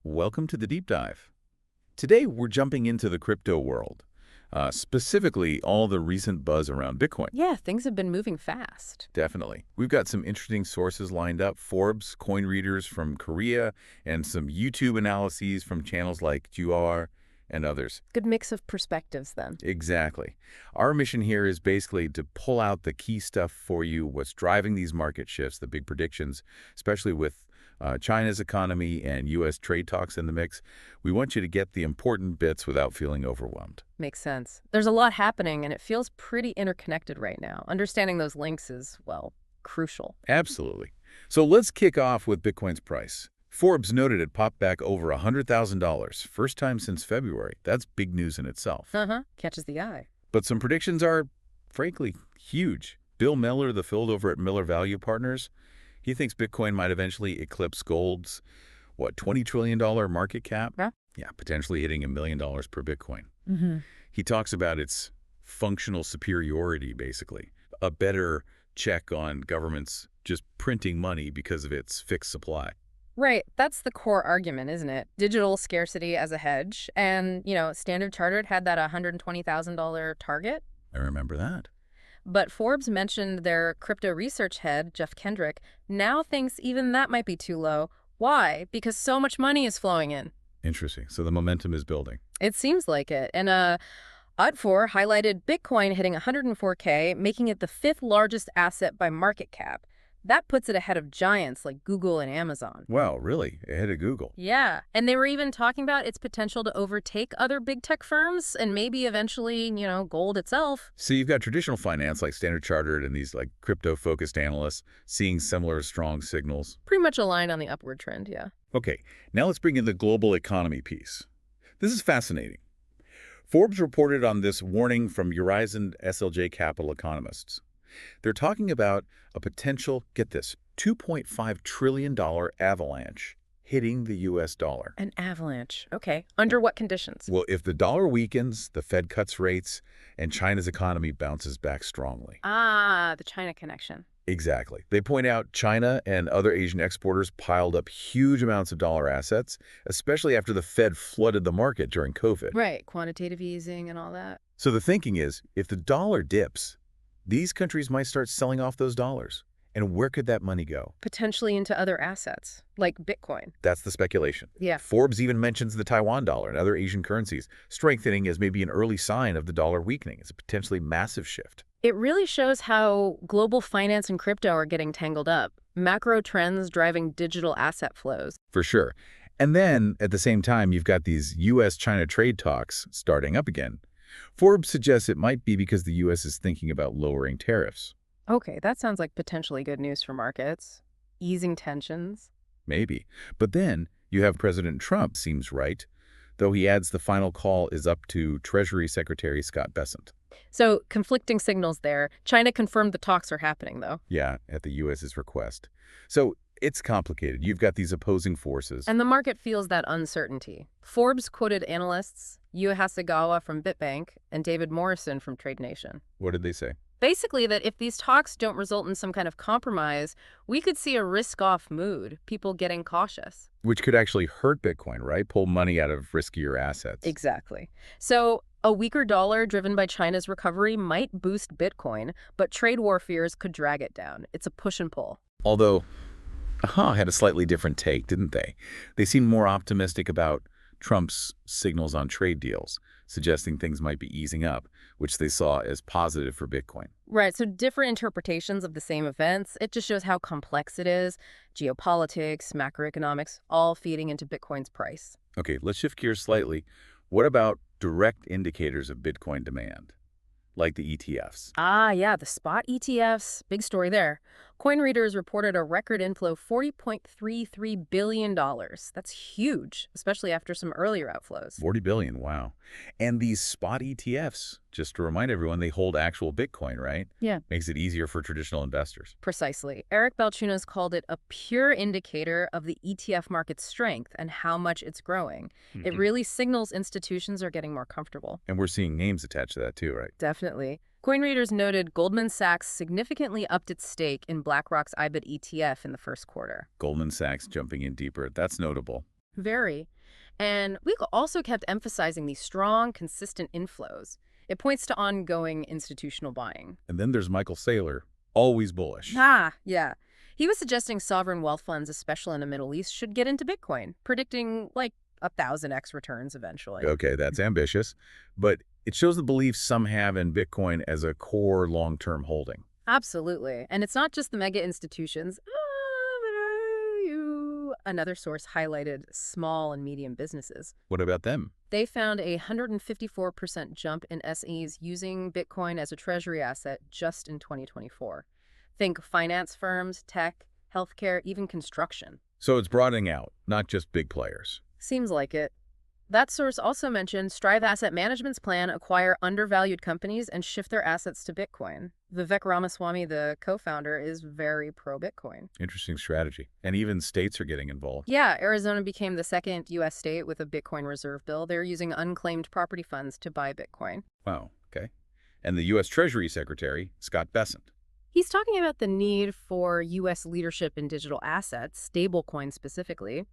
Welcome to the deep dive. Today, we're jumping into the crypto world, specifically all the recent buzz around Bitcoin. Yeah, things have been moving fast. Definitely. We've got some interesting sources lined up, Forbes, coin readers from Korea, and some YouTube analyses from channels like GR and others. Good mix of perspectives then. Exactly. Our mission here is basically to pull out the key stuff for you, what's driving these market shifts, the big predictions, especially with China's economy and U.S. trade talks in the mix. We want you to get the important bits without feeling overwhelmed. Makes sense. There's a lot happening, and it feels pretty interconnected right now. Understanding those links is, well, crucial. Absolutely. So let's kick off with Bitcoin's price. Forbes noted it popped back over $100,000, first time since February. That's big news in itself. Catches the eye. But some predictions are, frankly, huge. Bill Miller, the field over at Miller Value Partners, he thinks Bitcoin might eventually eclipse gold's, $20 trillion market cap? Yeah, potentially hitting $1 million per Bitcoin. He talks about its functional superiority, basically, a better check on governments just printing money because of its fixed supply. Right. That's the core argument, isn't it? Digital scarcity as a hedge. And, Standard Chartered had that $120,000 target. I remember that. But Forbes mentioned their crypto research head, Jeff Kendrick, now thinks even that might be too low. Why? Because so much money is flowing in. Interesting. So the momentum is building. It seems like it. And UT4 highlighted Bitcoin hitting 104K, making it the fifth largest asset by market cap. That puts it ahead of giants like Google and Amazon. Wow, really? Ahead of Google? Yeah. And they were even talking about its potential to overtake other big tech firms and maybe eventually, gold itself. So you've got traditional finance like Standard Chartered and these crypto-focused analysts seeing similar strong signals. Pretty much aligned on the upward trend, yeah. Okay, now let's bring in the global economy piece. This is fascinating. Forbes reported on this warning from Horizon SLJ Capital economists. They're talking about a potential, get this, $2.5 trillion avalanche hitting the U.S. dollar. An avalanche. Okay. Under what conditions? Well, if the dollar weakens, the Fed cuts rates, and China's economy bounces back strongly. Ah, the China connection. Exactly. They point out China and other Asian exporters piled up huge amounts of dollar assets, especially after the Fed flooded the market during COVID. Right. Quantitative easing and all that. So the thinking is, if the dollar dips, these countries might start selling off those dollars. And where could that money go? Potentially into other assets, like Bitcoin. That's the speculation. Yeah. Forbes even mentions the Taiwan dollar and other Asian currencies, strengthening as maybe an early sign of the dollar weakening. It's a potentially massive shift. It really shows how global finance and crypto are getting tangled up. Macro trends driving digital asset flows. For sure. And then, at the same time, you've got these U.S.-China trade talks starting up again. Forbes suggests it might be because the U.S. is thinking about lowering tariffs. Okay, that sounds like potentially good news for markets. Easing tensions. Maybe. But then you have President Trump, seems right, though he adds the final call is up to Treasury Secretary Scott Bessent. So, conflicting signals there. China confirmed the talks are happening, though. Yeah, at the U.S.'s request. So it's complicated. You've got these opposing forces. And the market feels that uncertainty. Forbes quoted analysts Yu Hasegawa from Bitbank and David Morrison from Trade Nation. What did they say? Basically that if these talks don't result in some kind of compromise, we could see a risk-off mood, people getting cautious. Which could actually hurt Bitcoin, right? Pull money out of riskier assets. Exactly. So a weaker dollar driven by China's recovery might boost Bitcoin, but trade war fears could drag it down. It's a push and pull. Although, had a slightly different take, didn't they? They seemed more optimistic about Trump's signals on trade deals, suggesting things might be easing up, which they saw as positive for Bitcoin. Right, so different interpretations of the same events. It just shows how complex it is. Geopolitics, macroeconomics, all feeding into Bitcoin's price. Okay, let's shift gears slightly. What about direct indicators of Bitcoin demand, like the ETFs? Ah, yeah, the spot ETFs. Big story there. Coin readers reported a record inflow, $40.33 billion. That's huge, especially after some earlier outflows. 40 billion, wow. And these spot ETFs, just to remind everyone, they hold actual Bitcoin, right? Yeah. Makes it easier for traditional investors. Precisely. Eric Balchunas called it a pure indicator of the ETF market's strength and how much it's growing. It really signals institutions are getting more comfortable. And we're seeing names attached to that too, right? Definitely. Coin readers noted Goldman Sachs significantly upped its stake in BlackRock's IBIT ETF in the first quarter. Goldman Sachs jumping in deeper. That's notable. Very. And we also kept emphasizing these strong, consistent inflows. It points to ongoing institutional buying. And then there's Michael Saylor, always bullish. Yeah. He was suggesting sovereign wealth funds, especially in the Middle East, should get into Bitcoin, predicting like 1,000x returns eventually. Okay, that's ambitious, but it shows the belief some have in Bitcoin as a core long-term holding. Absolutely. And it's not just the mega institutions. Another source highlighted small and medium businesses. What about them? They found a 154% jump in SEs using Bitcoin as a treasury asset just in 2024. Think finance firms, tech, healthcare, even construction. So it's broadening out, not just big players. Seems like it. That source also mentioned Strive Asset Management's plan acquire undervalued companies and shift their assets to Bitcoin. Vivek Ramaswamy, the co-founder, is very pro-Bitcoin. Interesting strategy. And even states are getting involved. Yeah, Arizona became the second U.S. state with a Bitcoin reserve bill. They're using unclaimed property funds to buy Bitcoin. Wow, okay. And the U.S. Treasury Secretary, Scott Bessent. He's talking about the need for U.S. leadership in digital assets, stablecoin specifically.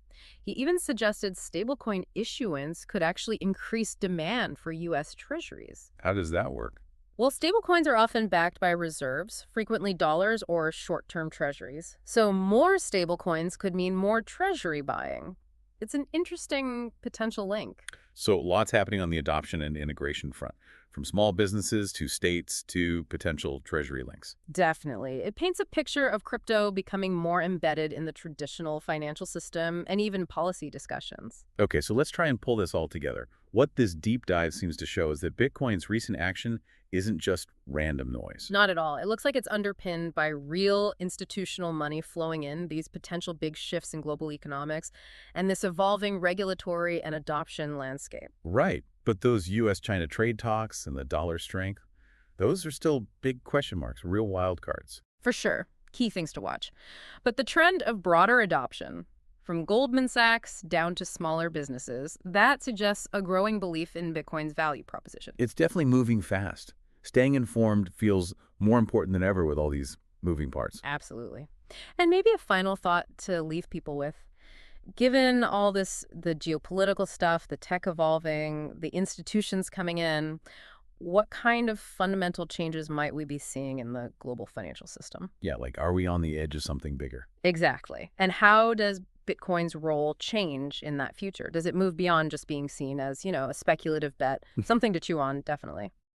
He even suggested stablecoin issuance could actually increase demand for U.S. treasuries. How does that work? Well, stablecoins are often backed by reserves, frequently dollars or short-term treasuries. So more stablecoins could mean more treasury buying. It's an interesting potential link. So lots happening on the adoption and integration front, from small businesses to states to potential treasury links. Definitely. It paints a picture of crypto becoming more embedded in the traditional financial system and even policy discussions. Okay, so let's try and pull this all together. What this deep dive seems to show is that Bitcoin's recent action isn't just random noise. Not at all. It looks like it's underpinned by real institutional money flowing in, these potential big shifts in global economics, and this evolving regulatory and adoption landscape. Right, but those U.S.-China trade talks and the dollar strength, those are still big question marks, real wild cards. For sure. Key things to watch. But the trend of broader adoption, from Goldman Sachs down to smaller businesses, that suggests a growing belief in Bitcoin's value proposition. It's definitely moving fast. Staying informed feels more important than ever with all these moving parts. Absolutely. And maybe a final thought to leave people with. Given all this, the geopolitical stuff, the tech evolving, the institutions coming in, what kind of fundamental changes might we be seeing in the global financial system? Yeah, like, are we on the edge of something bigger? Exactly. And how does Bitcoin's role change in that future? Does it move beyond just being seen as, a speculative bet? Something to chew on, definitely.